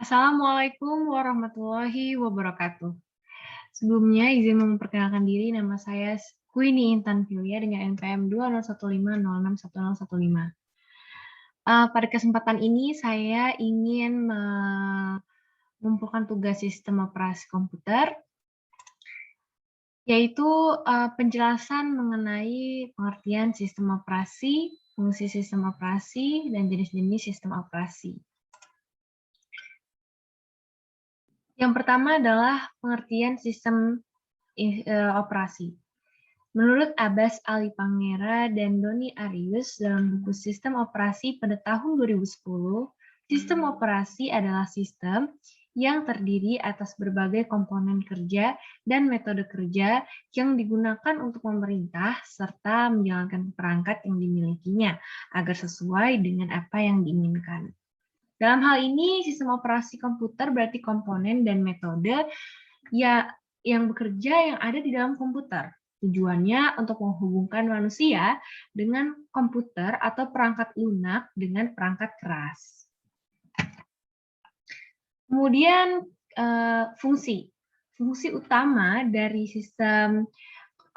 Assalamualaikum warahmatullahi wabarakatuh. Sebelumnya izin memperkenalkan diri, nama saya Queenie Intan Filia dengan NPM 201506115. Pada kesempatan ini saya ingin mengumpulkan tugas sistem operasi komputer, yaitu penjelasan mengenai pengertian sistem operasi, fungsi sistem operasi, dan jenis-jenis sistem operasi. Yang pertama adalah pengertian sistem operasi. Menurut Abbas Ali Pangera dan Doni Arius dalam buku Sistem Operasi pada tahun 2010, sistem operasi adalah sistem yang terdiri atas berbagai komponen kerja dan metode kerja yang digunakan untuk memerintah serta menjalankan perangkat yang dimilikinya agar sesuai dengan apa yang diinginkan. Dalam hal ini, sistem operasi komputer berarti komponen dan metode yang bekerja yang ada di dalam komputer. Tujuannya untuk menghubungkan manusia dengan komputer atau perangkat lunak dengan perangkat keras. Kemudian fungsi. Fungsi utama dari sistem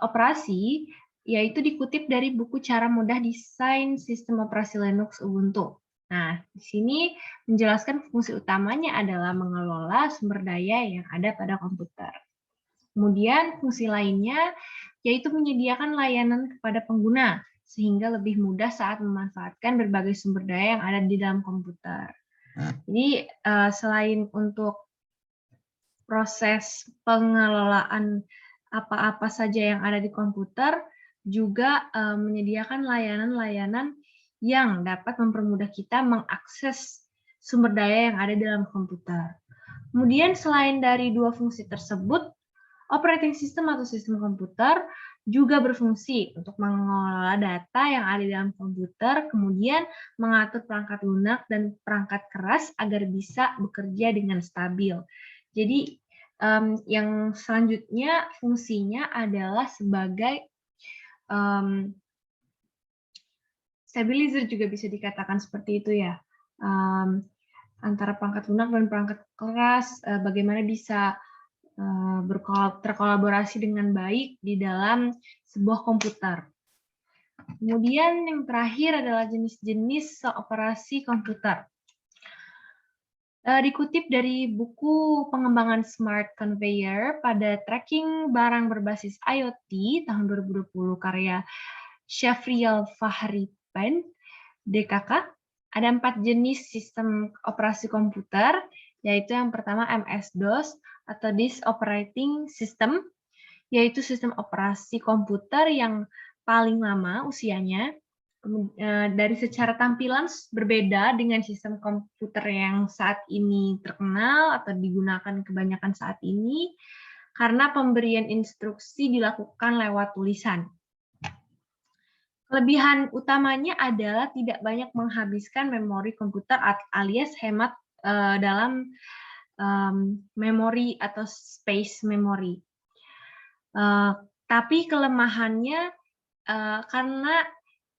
operasi yaitu dikutip dari buku Cara Mudah Desain Sistem Operasi Linux Ubuntu. Nah, di sini menjelaskan fungsi utamanya adalah mengelola sumber daya yang ada pada komputer. Kemudian fungsi lainnya yaitu menyediakan layanan kepada pengguna sehingga lebih mudah saat memanfaatkan berbagai sumber daya yang ada di dalam komputer. Jadi selain untuk proses pengelolaan apa-apa saja yang ada di komputer, juga menyediakan layanan-layanan yang dapat mempermudah kita mengakses sumber daya yang ada dalam komputer. Kemudian selain dari dua fungsi tersebut, operating system atau sistem komputer juga berfungsi untuk mengelola data yang ada di dalam komputer, kemudian mengatur perangkat lunak dan perangkat keras agar bisa bekerja dengan stabil. Jadi yang selanjutnya fungsinya adalah sebagai stabilizer, juga bisa dikatakan seperti itu ya. Antara perangkat lunak dan perangkat keras, bagaimana bisa terkolaborasi dengan baik di dalam sebuah komputer. Kemudian yang terakhir adalah jenis-jenis operasi komputer. Dikutip dari buku pengembangan Smart Conveyor pada tracking barang berbasis IoT tahun 2020 karya Shafrial Fahripen, DKK, ada 4 jenis sistem operasi komputer, yaitu yang pertama MS-DOS atau Disk Operating System, yaitu sistem operasi komputer yang paling lama usianya. Dari secara tampilan berbeda dengan sistem komputer yang saat ini terkenal atau digunakan kebanyakan saat ini, karena pemberian instruksi dilakukan lewat tulisan. Kelebihan utamanya adalah tidak banyak menghabiskan memori komputer alias hemat dalam memori atau space memory. Tapi kelemahannya karena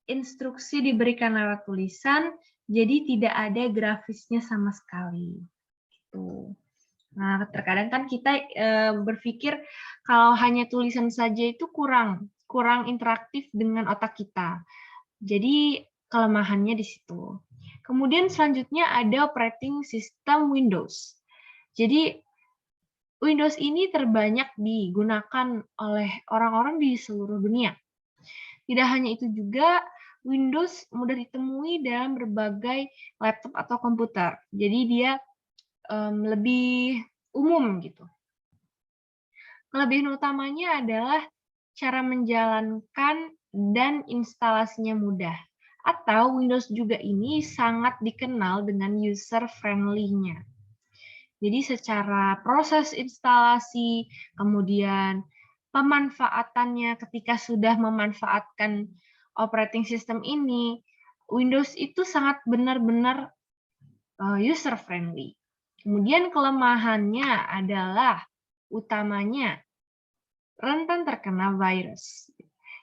instruksi diberikan lewat tulisan, jadi tidak ada grafisnya sama sekali. Gitu. Nah, terkadang kan kita berpikir kalau hanya tulisan saja itu kurang interaktif dengan otak kita. Jadi kelemahannya di situ. Kemudian selanjutnya ada operating system Windows. Jadi Windows ini terbanyak digunakan oleh orang-orang di seluruh dunia. Tidak hanya itu juga, Windows mudah ditemui dalam berbagai laptop atau komputer. Jadi dia lebih umum gitu. Kelebihan utamanya adalah cara menjalankan dan instalasinya mudah. Atau Windows juga ini sangat dikenal dengan user friendly-nya. Jadi secara proses instalasi, kemudian pemanfaatannya ketika sudah memanfaatkan operating system ini, Windows itu sangat benar-benar user friendly. Kemudian kelemahannya adalah utamanya rentan terkena virus.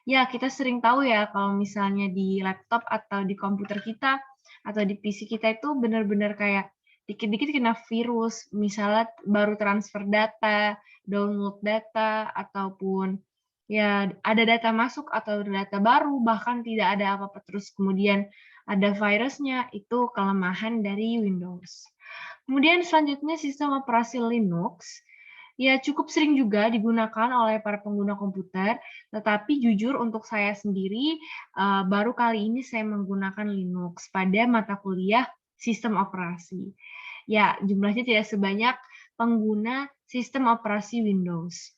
Ya, kita sering tahu ya kalau misalnya di laptop atau di komputer kita atau di PC kita itu benar-benar kayak dikit-dikit kena virus, misalnya baru transfer data, download data, ataupun ya ada data masuk atau data baru, bahkan tidak ada apa-apa terus kemudian ada virusnya, itu kelemahan dari Windows. Kemudian selanjutnya sistem operasi Linux, ya cukup sering juga digunakan oleh para pengguna komputer, tetapi jujur untuk saya sendiri, baru kali ini saya menggunakan Linux pada mata kuliah sistem operasi. Ya, jumlahnya tidak sebanyak pengguna sistem operasi Windows.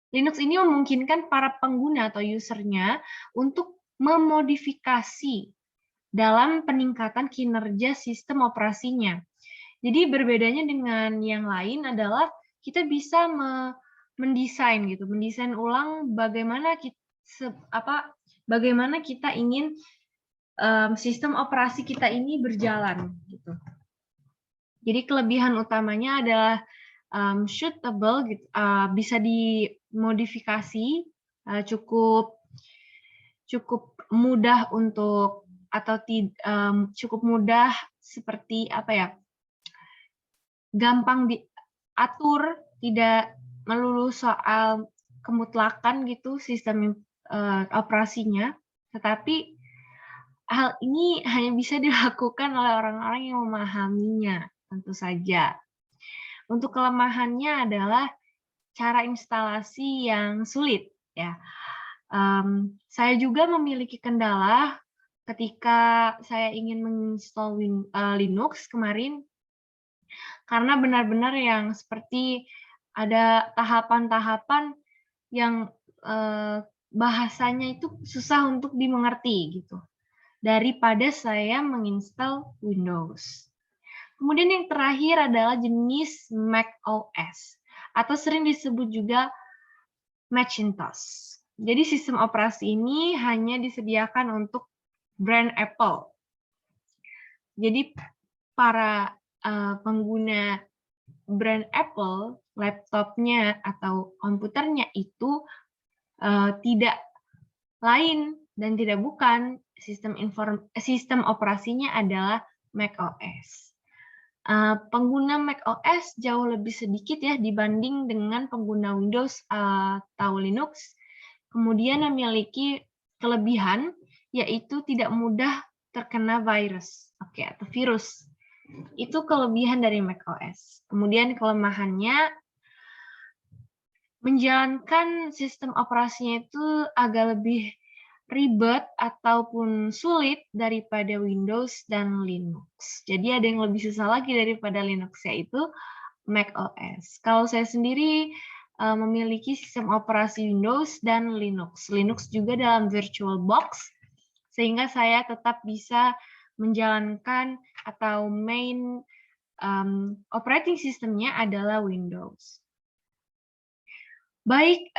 Linux ini memungkinkan para pengguna atau usernya untuk memodifikasi dalam peningkatan kinerja sistem operasinya. Jadi berbedanya dengan yang lain adalah kita bisa mendesain gitu, mendesain ulang bagaimana kita ingin sistem operasi kita ini berjalan gitu. Jadi kelebihan utamanya adalah shootable gitu, bisa dimodifikasi, cukup mudah untuk atau cukup mudah seperti apa ya? Gampang diatur, tidak melulu soal kemutlakan gitu sistem operasinya, tetapi hal ini hanya bisa dilakukan oleh orang-orang yang memahaminya, tentu saja. Untuk kelemahannya adalah cara instalasi yang sulit, ya. Saya juga memiliki kendala ketika saya ingin menginstal Linux kemarin, karena benar-benar yang seperti ada tahapan-tahapan yang bahasanya itu susah untuk dimengerti gitu, daripada saya menginstal Windows. Kemudian yang terakhir adalah jenis Mac OS, atau sering disebut juga Macintosh. Jadi sistem operasi ini hanya disediakan untuk brand Apple. Jadi para pengguna brand Apple, laptopnya atau komputernya itu tidak lain dan tidak bukan sistem operasinya adalah Mac OS. Pengguna Mac OS jauh lebih sedikit ya dibanding dengan pengguna Windows atau Linux. Kemudian memiliki kelebihan yaitu tidak mudah terkena virus, atau virus. Itu kelebihan dari Mac OS. Kemudian kelemahannya, menjalankan sistem operasinya itu agak lebih ribet ataupun sulit daripada Windows dan Linux. Jadi ada yang lebih susah lagi daripada Linux, yaitu Mac OS. Kalau saya sendiri memiliki sistem operasi Windows dan Linux. Linux juga dalam VirtualBox, sehingga saya tetap bisa menjalankan atau main operating systemnya adalah Windows. Baik,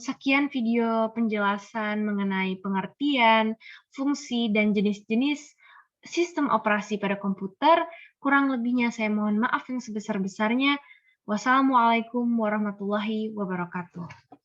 sekian video penjelasan mengenai pengertian, fungsi, dan jenis-jenis sistem operasi pada komputer. Kurang lebihnya saya mohon maaf yang sebesar-besarnya. Wassalamualaikum warahmatullahi wabarakatuh.